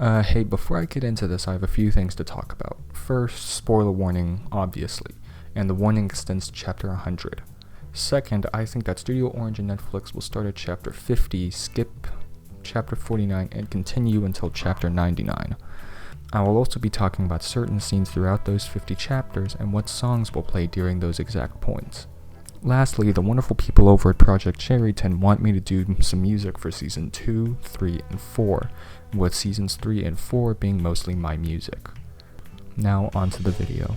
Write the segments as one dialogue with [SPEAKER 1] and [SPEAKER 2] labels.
[SPEAKER 1] Hey, before I get into this, I have a few things to talk about. First, spoiler warning, obviously, and the warning extends to Chapter 100. Second, I think that Studio Orange and Netflix will start at Chapter 50, skip Chapter 49, and continue until Chapter 99. I will also be talking about certain scenes throughout those 50 chapters and what songs will play during those exact points. Lastly, the wonderful people over at Project Cherryton want me to do some music for Season 2, 3, and 4, with Seasons 3 and 4 being mostly my music. Now onto the video.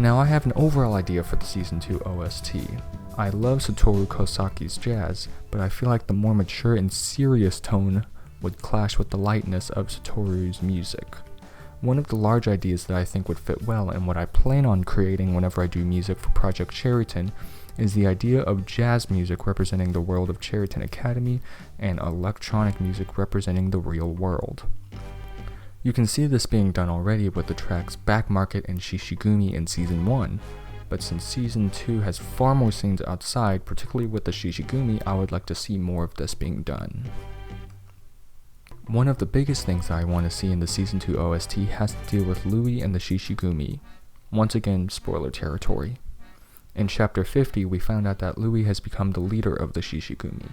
[SPEAKER 1] Now I have an overall idea for the Season 2 OST. I love Satoru Kosaki's jazz, but I feel like the more mature and serious tone would clash with the lightness of Satoru's music. One of the large ideas that I think would fit well and what I plan on creating whenever I do music for Project Cherryton is the idea of jazz music representing the world of Cherryton Academy and electronic music representing the real world. You can see this being done already with the tracks Back Market and Shishigumi in Season 1, but since Season 2 has far more scenes outside, particularly with the Shishigumi, I would like to see more of this being done. One of the biggest things that I want to see in the Season 2 OST has to deal with Louis and the Shishigumi. Once again, spoiler territory. In Chapter 50, we found out that Louis has become the leader of the Shishigumi.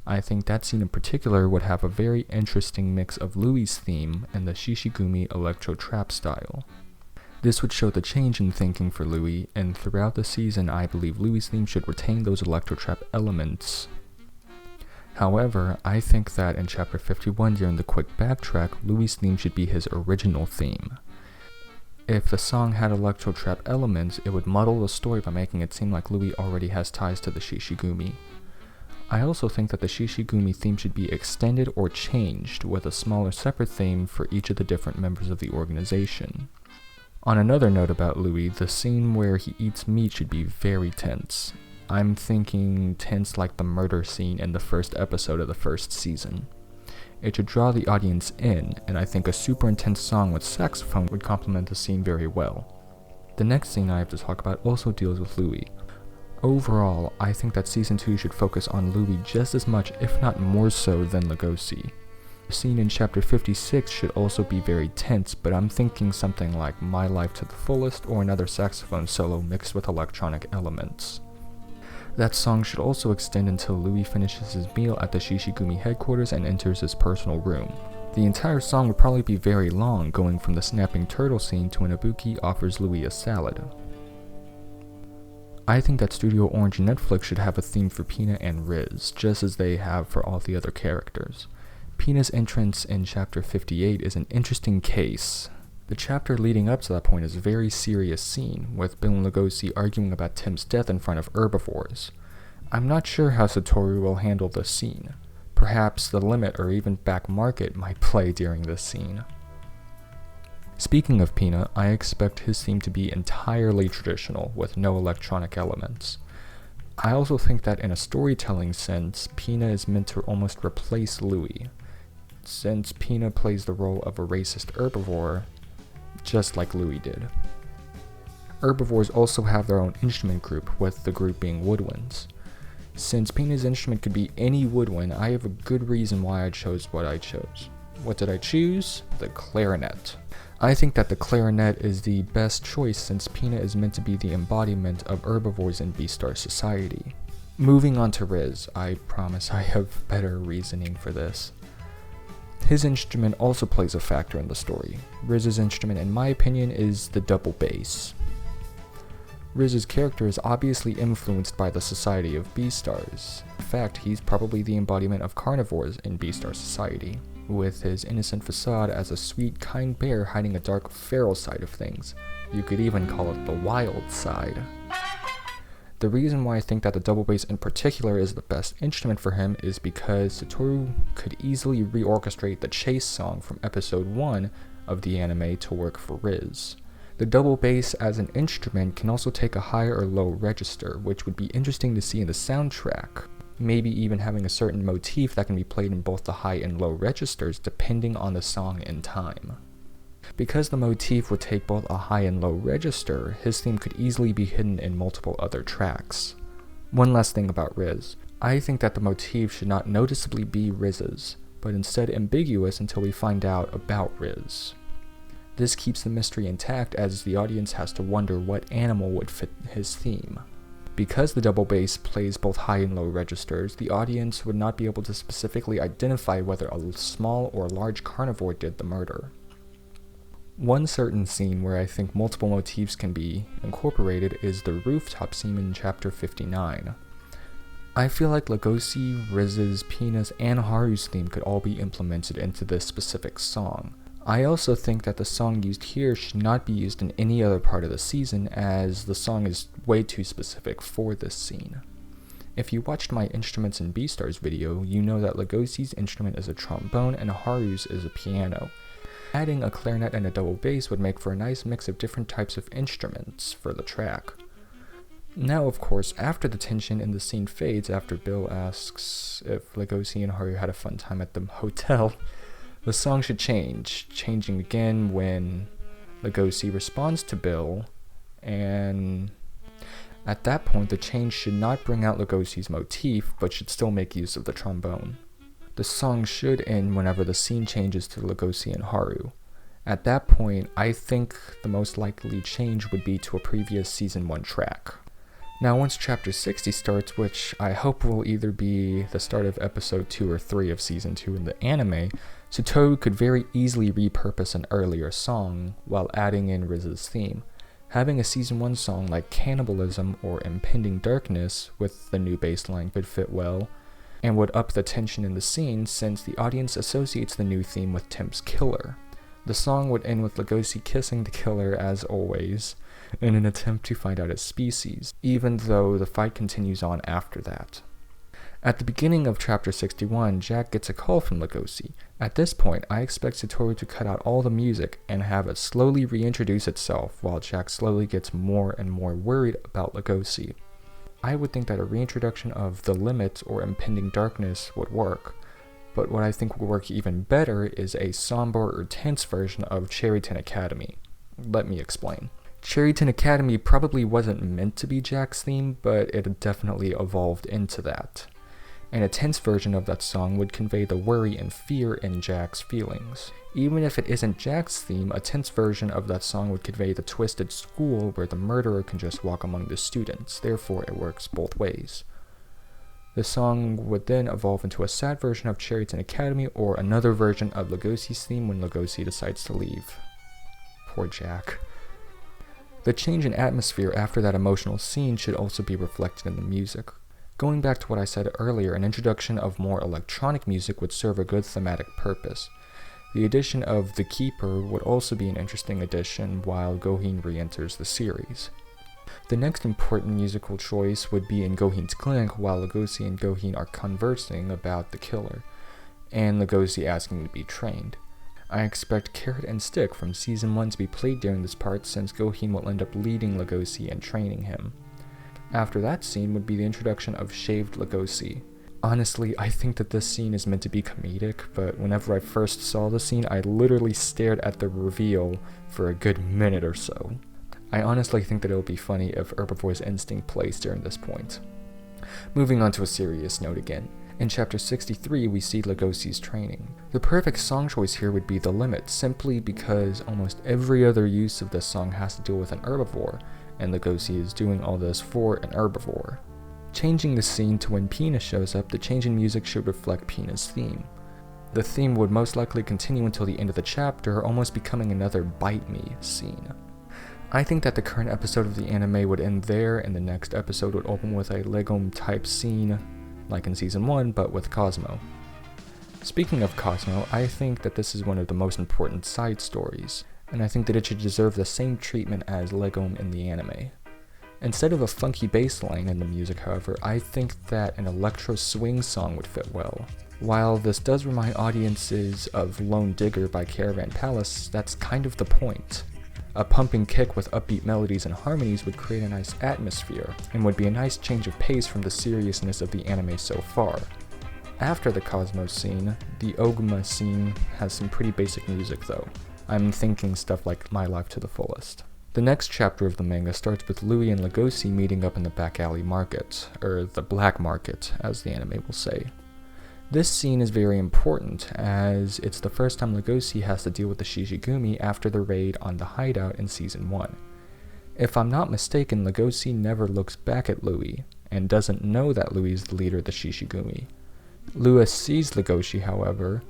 [SPEAKER 1] I think that scene in particular would have a very interesting mix of Louis' theme and the Shishigumi electro trap style. This would show the change in thinking for Louis, and throughout the season I believe Louis' theme should retain those electro trap elements. However, I think that in Chapter 51 during the quick backtrack, Louis' theme should be his original theme. If the song had electro trap elements, it would muddle the story by making it seem like Louis already has ties to the Shishigumi. I also think that the Shishigumi theme should be extended or changed, with a smaller separate theme for each of the different members of the organization. On another note about Louis, the scene where he eats meat should be very tense. I'm thinking tense like the murder scene in the first episode of the first season. It should draw the audience in, and I think a super intense song with saxophone would complement the scene very well. The next scene I have to talk about also deals with Louis. Overall, I think that Season 2 should focus on Louis just as much, if not more so, than Lugosi. The scene in Chapter 56 should also be very tense, but I'm thinking something like My Life to the Fullest or another saxophone solo mixed with electronic elements. That song should also extend until Louis finishes his meal at the Shishigumi headquarters and enters his personal room. The entire song would probably be very long, going from the snapping turtle scene to when Ibuki offers Louis a salad. I think that Studio Orange and Netflix should have a theme for Pina and Riz, just as they have for all the other characters. Pina's entrance in Chapter 58 is an interesting case. The chapter leading up to that point is a very serious scene, with Bill and Lugosi arguing about Tim's death in front of herbivores. I'm not sure how Satoru will handle this scene. Perhaps The Limit or even Back Market might play during this scene. Speaking of Pina, I expect his theme to be entirely traditional, with no electronic elements. I also think that in a storytelling sense, Pina is meant to almost replace Louis, since Pina plays the role of a racist herbivore, just like Louis did. Herbivores also have their own instrument group, with the group being woodwinds. Since Pina's instrument could be any woodwind, I have a good reason why I chose what I chose. What did I choose? The clarinet. I think that the clarinet is the best choice since Pina is meant to be the embodiment of herbivores in BEASTARS society. Moving on to Riz, I promise I have better reasoning for this. His instrument also plays a factor in the story. Riz's instrument, in my opinion, is the double bass. Riz's character is obviously influenced by the society of BEASTARS. In fact, he's probably the embodiment of carnivores in BEASTARS society, with his innocent facade as a sweet, kind bear hiding a dark, feral side of things. You could even call it the wild side. The reason why I think that the double bass in particular is the best instrument for him is because Satoru could easily reorchestrate the chase song from episode 1 of the anime to work for Riz. The double bass as an instrument can also take a high or low register, which would be interesting to see in the soundtrack. Maybe even having a certain motif that can be played in both the high and low registers depending on the song and time. Because the motif would take both a high and low register, his theme could easily be hidden in multiple other tracks. One last thing about Riz. I think that the motif should not noticeably be Riz's. but instead ambiguous until we find out about Riz. This keeps the mystery intact as the audience has to wonder what animal would fit his theme. Because the double bass plays both high and low registers, the audience would not be able to specifically identify whether a small or large carnivore did the murder. One certain scene where I think multiple motifs can be incorporated is the Rooftop Scene in Chapter 59. I feel like Legoshi, Riz's, Pina's, and Haru's theme could all be implemented into this specific song. I also think that the song used here should not be used in any other part of the season, as the song is way too specific for this scene. If you watched my Instruments in BEASTARS video, you know that Legoshi's instrument is a trombone and Haru's is a piano. Adding a clarinet and a double bass would make for a nice mix of different types of instruments for the track. Now, of course, after the tension in the scene fades after Bill asks if Legoshi and Haru had a fun time at the hotel, the song should change, changing again when Legoshi responds to Bill, and at that point the change should not bring out Legoshi's motif, but should still make use of the trombone. The song should end whenever the scene changes to Legoshi and Haru. At that point, I think the most likely change would be to a previous Season 1 track. Now, once Chapter 60 starts, which I hope will either be the start of Episode 2 or 3 of Season 2 in the anime, Satoru could very easily repurpose an earlier song while adding in Riz's theme. Having a Season 1 song like Cannibalism or Impending Darkness with the new bass line could fit well, and would up the tension in the scene since the audience associates the new theme with Temp's killer. The song would end with Legoshi kissing the killer as always, in an attempt to find out his species, even though the fight continues on after that. At the beginning of Chapter 61, Jack gets a call from Legoshi. At this point, I expect Satoru to cut out all the music and have it slowly reintroduce itself while Jack slowly gets more and more worried about Legoshi. I would think that a reintroduction of The Limit or Impending Darkness would work, but what I think would work even better is a somber or tense version of Cherryton Academy. Let me explain. Cherryton Academy probably wasn't meant to be Jack's theme, but it definitely evolved into that. And a tense version of that song would convey the worry and fear in Jack's feelings. Even if it isn't Jack's theme, a tense version of that song would convey the twisted school where the murderer can just walk among the students, therefore it works both ways. The song would then evolve into a sad version of Cherryton Academy or another version of Legoshi's theme when Legoshi decides to leave. Poor Jack. The change in atmosphere after that emotional scene should also be reflected in the music. Going back to what I said earlier, an introduction of more electronic music would serve a good thematic purpose. The addition of The Keeper would also be an interesting addition while Gohin re-enters the series. The next important musical choice would be in Gohin's clinic while Legoshi and Gohin are conversing about the killer, and Legoshi asking to be trained. I expect Carrot and Stick from Season 1 to be played during this part since Gohin will end up leading Legoshi and training him. After that scene would be the introduction of Shaved Legoshi. Honestly, I think that this scene is meant to be comedic, but whenever I first saw the scene, I literally stared at the reveal for a good minute or so. I honestly think that it'll be funny if Herbivore's instinct plays during this point. Moving on to a serious note again. In Chapter 63, we see Legoshi's training. The perfect song choice here would be The Limit, simply because almost every other use of this song has to deal with an herbivore, and Legoshi is doing all this for an herbivore. Changing the scene to when Pina shows up, the change in music should reflect Pina's theme. The theme would most likely continue until the end of the chapter, almost becoming another Bite Me scene. I think that the current episode of the anime would end there, and the next episode would open with a Legome type scene, like in Season 1, but with Cosmo. Speaking of Cosmo, I think that this is one of the most important side stories, and I think that it should deserve the same treatment as Legome in the anime. Instead of a funky bass line in the music, however, I think that an electro swing song would fit well. While this does remind audiences of Lone Digger by Caravan Palace, that's kind of the point. A pumping kick with upbeat melodies and harmonies would create a nice atmosphere, and would be a nice change of pace from the seriousness of the anime so far. After the Cosmos scene, the Ogma scene has some pretty basic music though. I'm thinking stuff like My Life to the Fullest. The next chapter of the manga starts with Louis and Legoshi meeting up in the back alley market, or the black market, as the anime will say. This scene is very important, as it's the first time Legoshi has to deal with the Shishigumi after the raid on the hideout in Season 1. If I'm not mistaken, Legoshi never looks back at Louis, and doesn't know that Louis is the leader of the Shishigumi. Louis sees Legoshi, however,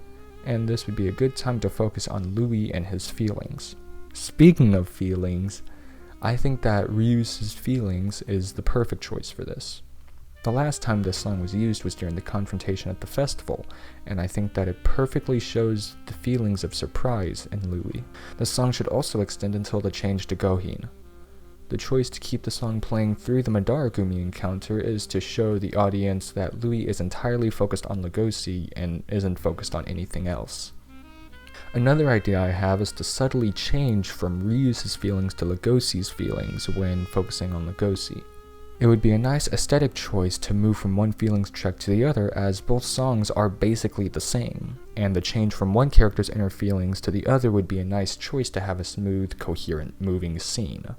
[SPEAKER 1] and this would be a good time to focus on Louis and his feelings. Speaking of feelings, I think that Ryu's feelings is the perfect choice for this. The last time this song was used was during the confrontation at the festival, and I think that it perfectly shows the feelings of surprise in Louis. The song should also extend until the change to Gohin. The choice to keep the song playing through the Madaragumi encounter is to show the audience that Louis is entirely focused on Legoshi and isn't focused on anything else. Another idea I have is to subtly change from Ryu's feelings to Legoshi's feelings when focusing on Legoshi. It would be a nice aesthetic choice to move from one feelings track to the other, as both songs are basically the same, and the change from one character's inner feelings to the other would be a nice choice to have a smooth, coherent, moving scene.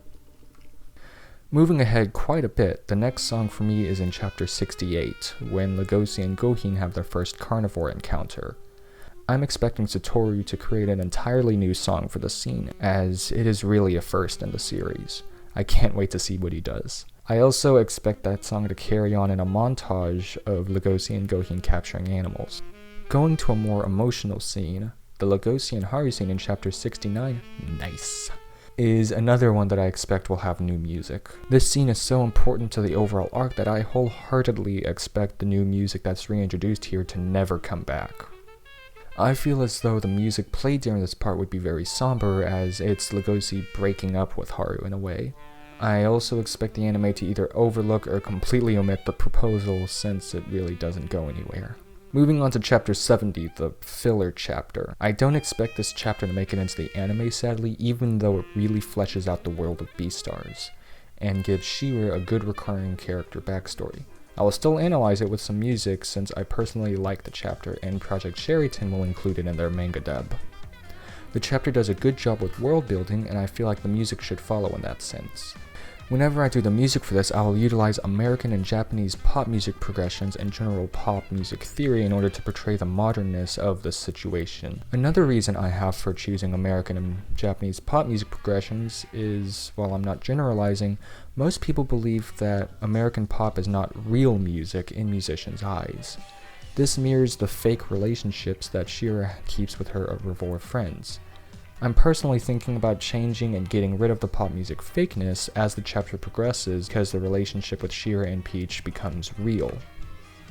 [SPEAKER 1] Moving ahead quite a bit, the next song for me is in Chapter 68, when Legoshi and Gohin have their first carnivore encounter. I'm expecting Satoru to create an entirely new song for the scene, as it is really a first in the series. I can't wait to see what he does. I also expect that song to carry on in a montage of Legoshi and Gohin capturing animals. Going to a more emotional scene, the Legoshi and Haru scene in Chapter 69, nice, is another one that I expect will have new music. This scene is so important to the overall arc that I wholeheartedly expect the new music that's reintroduced here to never come back. I feel as though the music played during this part would be very somber, as it's Legoshi breaking up with Haru in a way. I also expect the anime to either overlook or completely omit the proposal, since it really doesn't go anywhere. Moving on to Chapter 70, the filler chapter. I don't expect this chapter to make it into the anime, sadly, even though it really fleshes out the world of BEASTARS, and gives Shira a good recurring character backstory. I will still analyze it with some music, since I personally like the chapter, and Project Sheraton will include it in their manga dub. The chapter does a good job with world building, and I feel like the music should follow in that sense. Whenever I do the music for this, I will utilize American and Japanese pop music progressions and general pop music theory in order to portray the modernness of the situation. Another reason I have for choosing American and Japanese pop music progressions is, while I'm not generalizing, most people believe that American pop is not real music in musicians' eyes. This mirrors the fake relationships that Shira keeps with her revolver friends. I'm personally thinking about changing and getting rid of the pop music fakeness as the chapter progresses, because the relationship with Shira and Peach becomes real.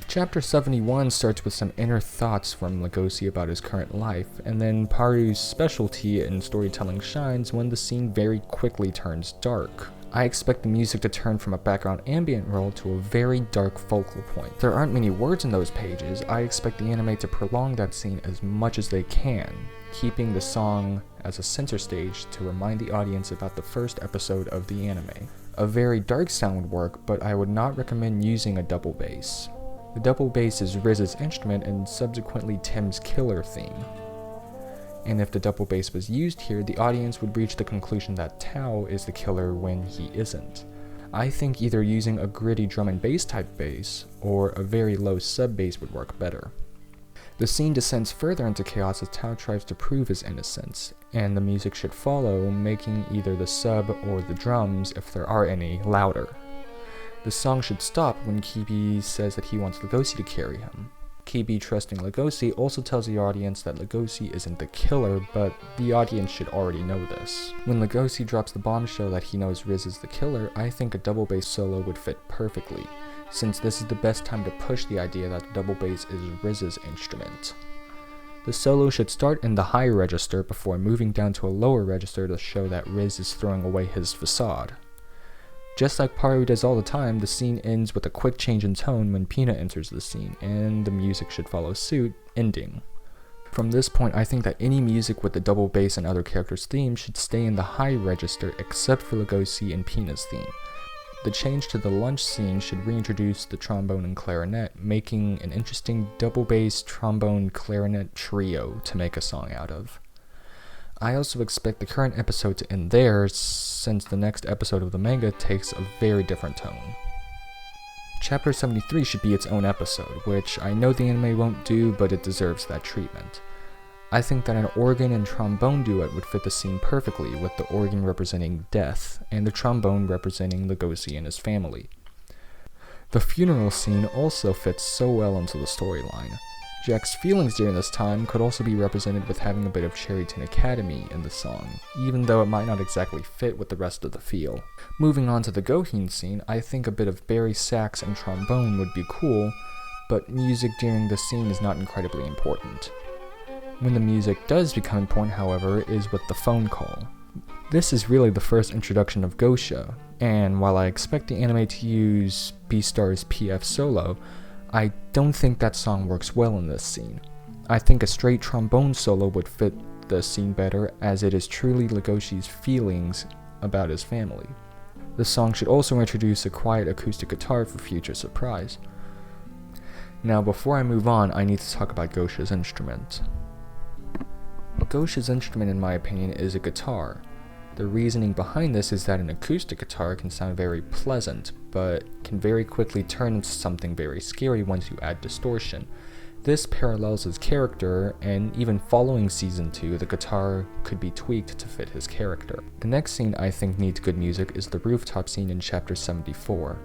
[SPEAKER 1] Chapter 71 starts with some inner thoughts from Legoshi about his current life, and then Paru's specialty in storytelling shines when the scene very quickly turns dark. I expect the music to turn from a background ambient role to a very dark focal point. There aren't many words in those pages. I expect the anime to prolong that scene as much as they can, keeping the song as a center stage to remind the audience about the first episode of the anime. A very dark sound would work, but I would not recommend using a double bass. The double bass is Riz's instrument and subsequently Tim's killer theme. And if the double bass was used here, the audience would reach the conclusion that Tao is the killer when he isn't. I think either using a gritty drum and bass type bass or a very low sub bass would work better. The scene descends further into chaos as Tao tries to prove his innocence, and the music should follow, making either the sub or the drums, if there are any, louder. The song should stop when Kibi says that he wants Legoshi to carry him. Kibi, trusting Legoshi, also tells the audience that Legoshi isn't the killer, but the audience should already know this. When Legoshi drops the bombshell that he knows Riz is the killer, I think a double bass solo would fit perfectly, since this is the best time to push the idea that the double bass is Riz's instrument. The solo should start in the high register before moving down to a lower register to show that Riz is throwing away his facade. Just like Paru does all the time, the scene ends with a quick change in tone when Pina enters the scene, and the music should follow suit, ending. From this point, I think that any music with the double bass and other characters' themes should stay in the high register except for Legoshi and Pina's theme. The change to the lunch scene should reintroduce the trombone and clarinet, making an interesting double bass trombone clarinet trio to make a song out of. I also expect the current episode to end there, since the next episode of the manga takes a very different tone. Chapter 73 should be its own episode, which I know the anime won't do, but it deserves that treatment. I think that an organ and trombone duet would fit the scene perfectly, with the organ representing death, and the trombone representing Legoshi and his family. The funeral scene also fits so well into the storyline. Jack's feelings during this time could also be represented with having a bit of Cherryton Academy in the song, even though it might not exactly fit with the rest of the feel. Moving on to the Gohin scene, I think a bit of Barry sax and trombone would be cool, but music during the scene is not incredibly important. When the music does become important, however, is with the phone call. This is really the first introduction of Gosha, and while I expect the anime to use BEASTARS' PF solo, I don't think that song works well in this scene. I think a straight trombone solo would fit the scene better, as it is truly Legoshi's feelings about his family. The song should also introduce a quiet acoustic guitar for future surprise. Now, before I move on, I need to talk about Gosha's instrument. Gosha's instrument, in my opinion, is a guitar. The reasoning behind this is that an acoustic guitar can sound very pleasant, but can very quickly turn into something very scary once you add distortion. This parallels his character, and even following Season 2, the guitar could be tweaked to fit his character. The next scene I think needs good music is the rooftop scene in Chapter 74.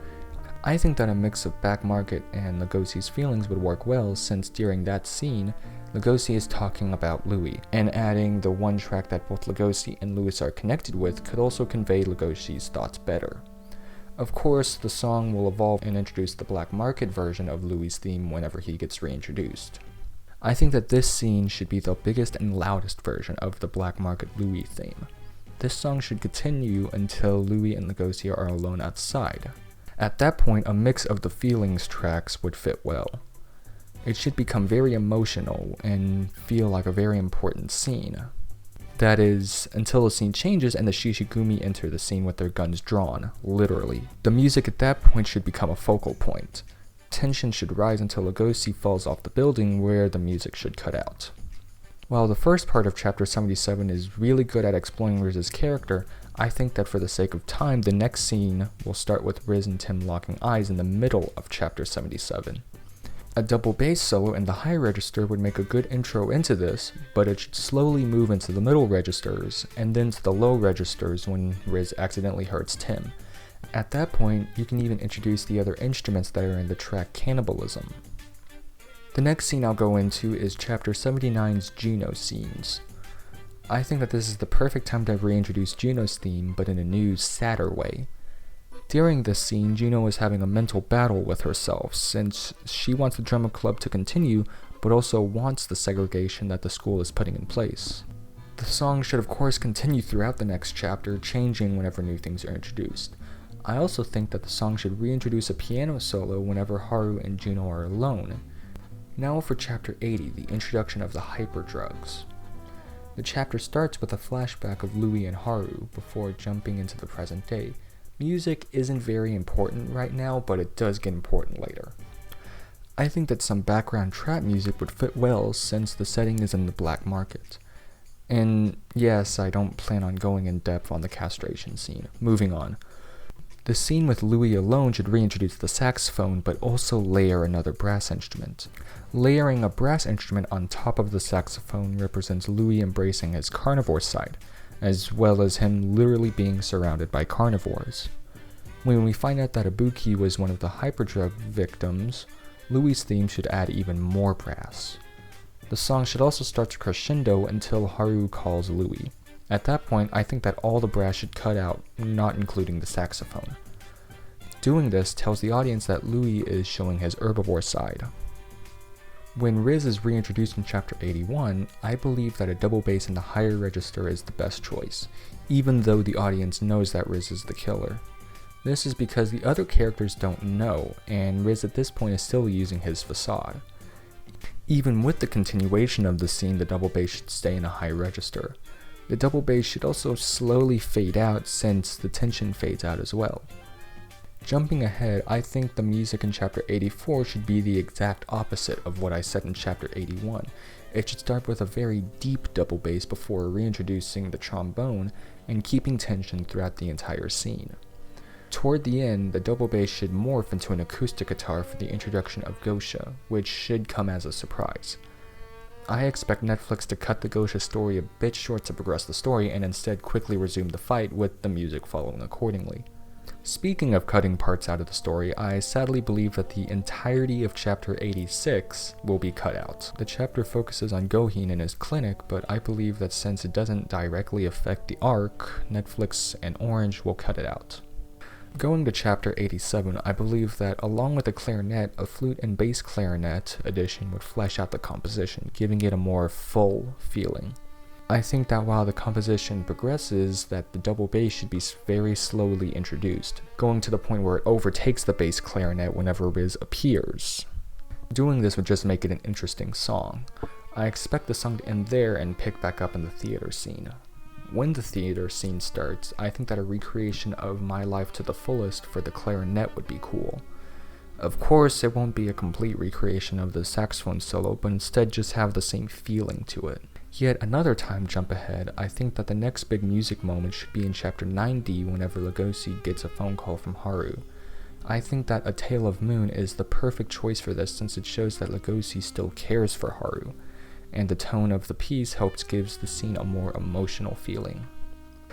[SPEAKER 1] I think that a mix of Back Market and Legoshi's feelings would work well, since during that scene, Legoshi is talking about Louis, and adding the one track that both Legoshi and Louis are connected with could also convey Legoshi's thoughts better. Of course, the song will evolve and introduce the Black Market version of Louis' theme whenever he gets reintroduced. I think that this scene should be the biggest and loudest version of the Black Market Louis theme. This song should continue until Louis and Legoshi are alone outside. At that point, a mix of the feelings tracks would fit well. It should become very emotional and feel like a very important scene. That is, until the scene changes and the Shishigumi enter the scene with their guns drawn, literally. The music at that point should become a focal point. Tension should rise until Legoshi falls off the building, where the music should cut out. While the first part of Chapter 77 is really good at exploring Riz's character, I think that for the sake of time, the next scene will start with Riz and Tim locking eyes in the middle of Chapter 77. A double bass solo in the high register would make a good intro into this, but it should slowly move into the middle registers, and then to the low registers when Riz accidentally hurts Tim. At that point, you can even introduce the other instruments that are in the track Cannibalism. The next scene I'll go into is Chapter 79's Gino scenes. I think that this is the perfect time to reintroduce Gino's theme, but in a new, sadder way. During this scene, Gino is having a mental battle with herself, since she wants the drama club to continue, but also wants the segregation that the school is putting in place. The song should of course continue throughout the next chapter, changing whenever new things are introduced. I also think that the song should reintroduce a piano solo whenever Haru and Gino are alone. Now for Chapter 80, the introduction of the hyperdrugs. The chapter starts with a flashback of Louis and Haru before jumping into the present day. Music isn't very important right now, but it does get important later. I think that some background trap music would fit well since the setting is in the black market. And yes, I don't plan on going in depth on the castration scene. Moving on. The scene with Louis alone should reintroduce the saxophone, but also layer another brass instrument. Layering a brass instrument on top of the saxophone represents Louis embracing his carnivore side, as well as him literally being surrounded by carnivores. When we find out that Ibuki was one of the hyperdrug victims, Louis' theme should add even more brass. The song should also start to crescendo until Haru calls Louis. At that point, I think that all the brass should cut out, not including the saxophone. Doing this tells the audience that Louis is showing his herbivore side. When Riz is reintroduced in Chapter 81, I believe that a double bass in the higher register is the best choice, even though the audience knows that Riz is the killer. This is because the other characters don't know, and Riz at this point is still using his facade. Even with the continuation of the scene, the double bass should stay in a high register. The double bass should also slowly fade out since the tension fades out as well. Jumping ahead, I think the music in Chapter 84 should be the exact opposite of what I said in Chapter 81. It should start with a very deep double bass before reintroducing the trombone and keeping tension throughout the entire scene. Toward the end, the double bass should morph into an acoustic guitar for the introduction of Gosha, which should come as a surprise. I expect Netflix to cut the Gosha story a bit short to progress the story and instead quickly resume the fight with the music following accordingly. Speaking of cutting parts out of the story, I sadly believe that the entirety of Chapter 86 will be cut out. The chapter focuses on Gohin in his clinic, but I believe that since it doesn't directly affect the arc, Netflix and Orange will cut it out. Going to Chapter 87, I believe that along with the clarinet, a flute and bass clarinet addition would flesh out the composition, giving it a more full feeling. I think that while the composition progresses, that the double bass should be very slowly introduced, going to the point where it overtakes the bass clarinet whenever Riz appears. Doing this would just make it an interesting song. I expect the song to end there and pick back up in the theater scene. When the theater scene starts, I think that a recreation of My Life to the Fullest for the clarinet would be cool. Of course, it won't be a complete recreation of the saxophone solo, but instead just have the same feeling to it. Yet another time jump ahead, I think that the next big music moment should be in Chapter 90 whenever Legoshi gets a phone call from Haru. I think that A Tale of Moon is the perfect choice for this since it shows that Legoshi still cares for Haru, and the tone of the piece helps gives the scene a more emotional feeling.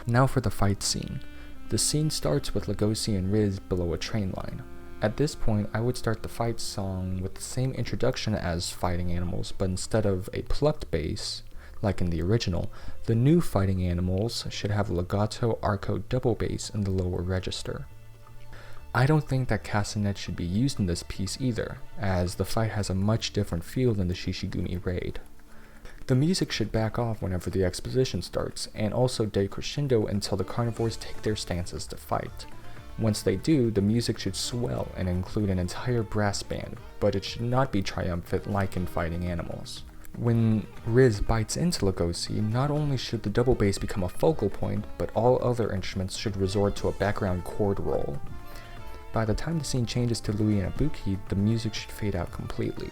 [SPEAKER 1] Now for the fight scene. The scene starts with Legoshi and Riz below a train line. At this point, I would start the fight song with the same introduction as Fighting Animals, but instead of a plucked bass, like in the original, the new Fighting Animals should have legato arco double bass in the lower register. I don't think that castanet should be used in this piece either, as the fight has a much different feel than the Shishigumi raid. The music should back off whenever the exposition starts, and also decrescendo until the carnivores take their stances to fight. Once they do, the music should swell and include an entire brass band, but it should not be triumphant like in Fighting Animals. When Riz bites into Legoshi, not only should the double bass become a focal point, but all other instruments should resort to a background chord roll. By the time the scene changes to Louis and Ibuki, the music should fade out completely.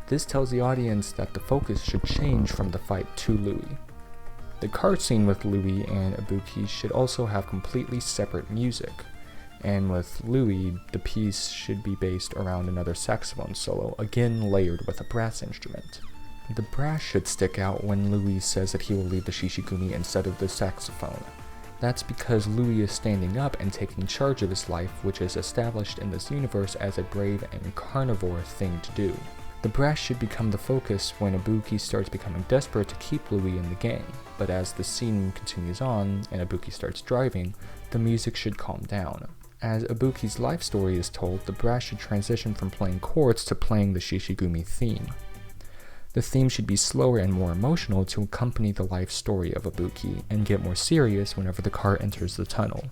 [SPEAKER 1] This tells the audience that the focus should change from the fight to Louis. The cart scene with Louis and Ibuki should also have completely separate music, and with Louis, the piece should be based around another saxophone solo, again layered with a brass instrument. The brass should stick out when Louis says that he will leave the Shishigumi instead of the saxophone. That's because Louis is standing up and taking charge of his life, which is established in this universe as a brave and carnivore thing to do. The brass should become the focus when Ibuki starts becoming desperate to keep Louis in the game, but as the scene continues on and Ibuki starts driving, the music should calm down. As Ibuki's life story is told, the brass should transition from playing chords to playing the Shishigumi theme. The theme should be slower and more emotional to accompany the life story of Ibuki, and get more serious whenever the car enters the tunnel.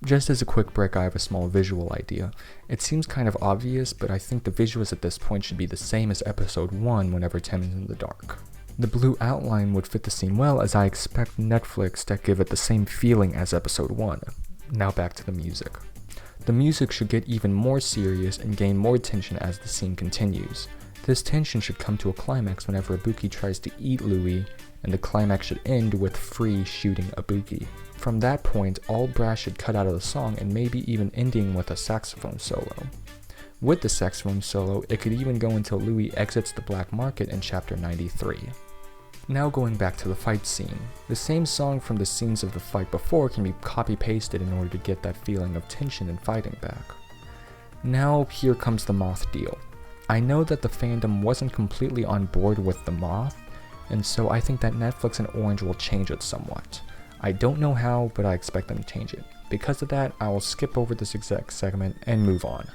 [SPEAKER 1] Just as a quick break, I have a small visual idea. It seems kind of obvious, but I think the visuals at this point should be the same as episode 1 whenever Tim is in the dark. The blue outline would fit the scene well, as I expect Netflix to give it the same feeling as episode 1. Now back to the music. The music should get even more serious and gain more tension as the scene continues. This tension should come to a climax whenever Ibuki tries to eat Louis, and the climax should end with Free shooting Ibuki. From that point, all brass should cut out of the song and maybe even ending with a saxophone solo. With the saxophone solo, it could even go until Louis exits the black market in Chapter 93. Now going back to the fight scene. The same song from the scenes of the fight before can be copy-pasted in order to get that feeling of tension and fighting back. Now here comes the moth deal. I know that the fandom wasn't completely on board with the moth, and so I think that Netflix and Orange will change it somewhat. I don't know how, but I expect them to change it. Because of that, I will skip over this exact segment and move on.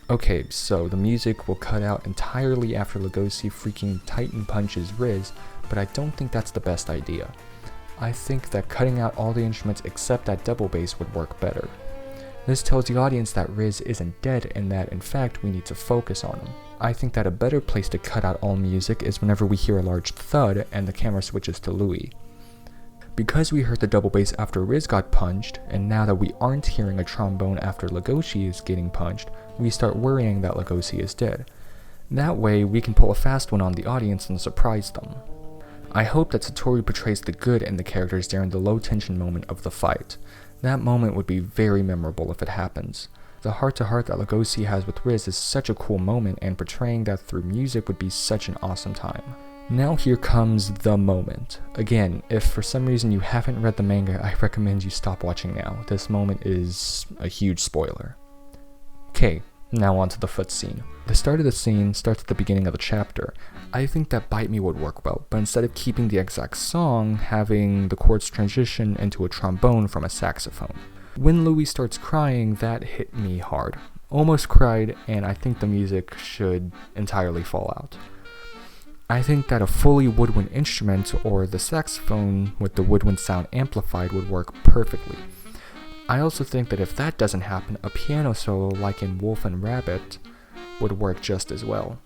[SPEAKER 1] Okay, so the music will cut out entirely after Legoshi freaking Titan punches Riz, but I don't think that's the best idea. I think that cutting out all the instruments except that double bass would work better. This tells the audience that Riz isn't dead and that in fact we need to focus on him. I think that a better place to cut out all music is whenever we hear a large thud and the camera switches to Louis. Because we heard the double bass after Riz got punched, and now that we aren't hearing a trombone after Legoshi is getting punched, we start worrying that Legoshi is dead. That way, we can pull a fast one on the audience and surprise them. I hope that Satoru portrays the good in the characters during the low tension moment of the fight. That moment would be very memorable if it happens. The heart-to-heart that Legoshi has with Riz is such a cool moment, and portraying that through music would be such an awesome time. Now here comes the moment. Again, if for some reason you haven't read the manga, I recommend you stop watching now. This moment is a huge spoiler. Okay, now on to the foot scene. The start of the scene starts at the beginning of the chapter. I think that Bite Me would work well, but instead of keeping the exact song, having the chords transition into a trombone from a saxophone. When Louis starts crying, that hit me hard. Almost cried, and I think the music should entirely fall out. I think that a fully woodwind instrument or the saxophone with the woodwind sound amplified would work perfectly. I also think that if that doesn't happen, a piano solo like in Wolf and Rabbit would work just as well.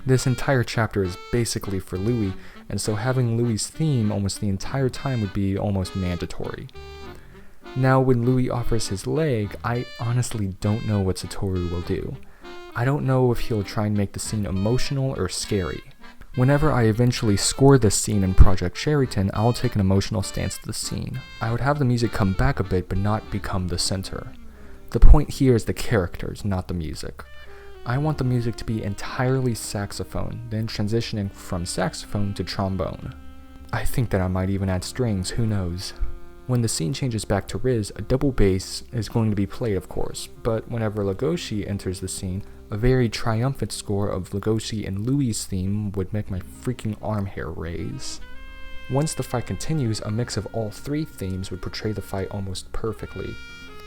[SPEAKER 1] This entire chapter is basically for Louis, and so having Louis' theme almost the entire time would be almost mandatory. Now when Louis offers his leg, I honestly don't know what Satoru will do. I don't know if he'll try and make the scene emotional or scary. Whenever I eventually score this scene in Project Cherryton, I'll take an emotional stance to the scene. I would have the music come back a bit but not become the center. The point here is the characters, not the music. I want the music to be entirely saxophone, then transitioning from saxophone to trombone. I think that I might even add strings, who knows. When the scene changes back to Riz, a double bass is going to be played of course, but whenever Legoshi enters the scene, a very triumphant score of Legoshi and Louis' theme would make my freaking arm hair raise. Once the fight continues, a mix of all three themes would portray the fight almost perfectly.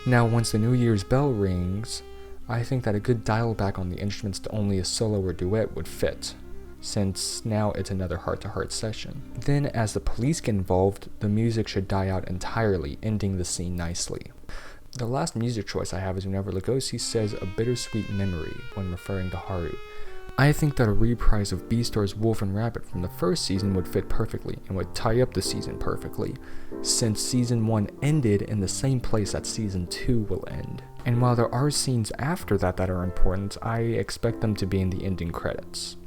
[SPEAKER 1] Now once the New Year's bell rings, I think that a good dial back on the instruments to only a solo or duet would fit, since now it's another heart-to-heart session. Then as the police get involved, the music should die out entirely, ending the scene nicely. The last music choice I have is whenever Legoshi says a bittersweet memory when referring to Haru. I think that a reprise of BEASTARS Wolf and Rabbit from the first season would fit perfectly and would tie up the season perfectly, since season 1 ended in the same place that season 2 will end. And while there are scenes after that that are important, I expect them to be in the ending credits.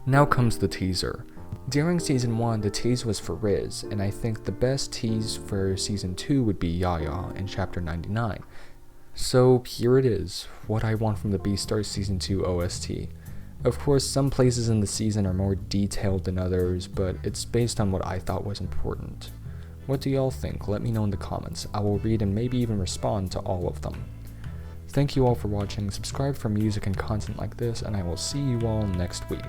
[SPEAKER 1] Now comes the teaser. During season 1, the tease was for Riz, and I think the best tease for season 2 would be Yaya in chapter 99. So here it is, what I want from the BEASTARS season 2 OST. Of course, some places in the season are more detailed than others, but it's based on what I thought was important. What do y'all think? Let me know in the comments. I will read and maybe even respond to all of them. Thank you all for watching, subscribe for music and content like this, and I will see you all next week.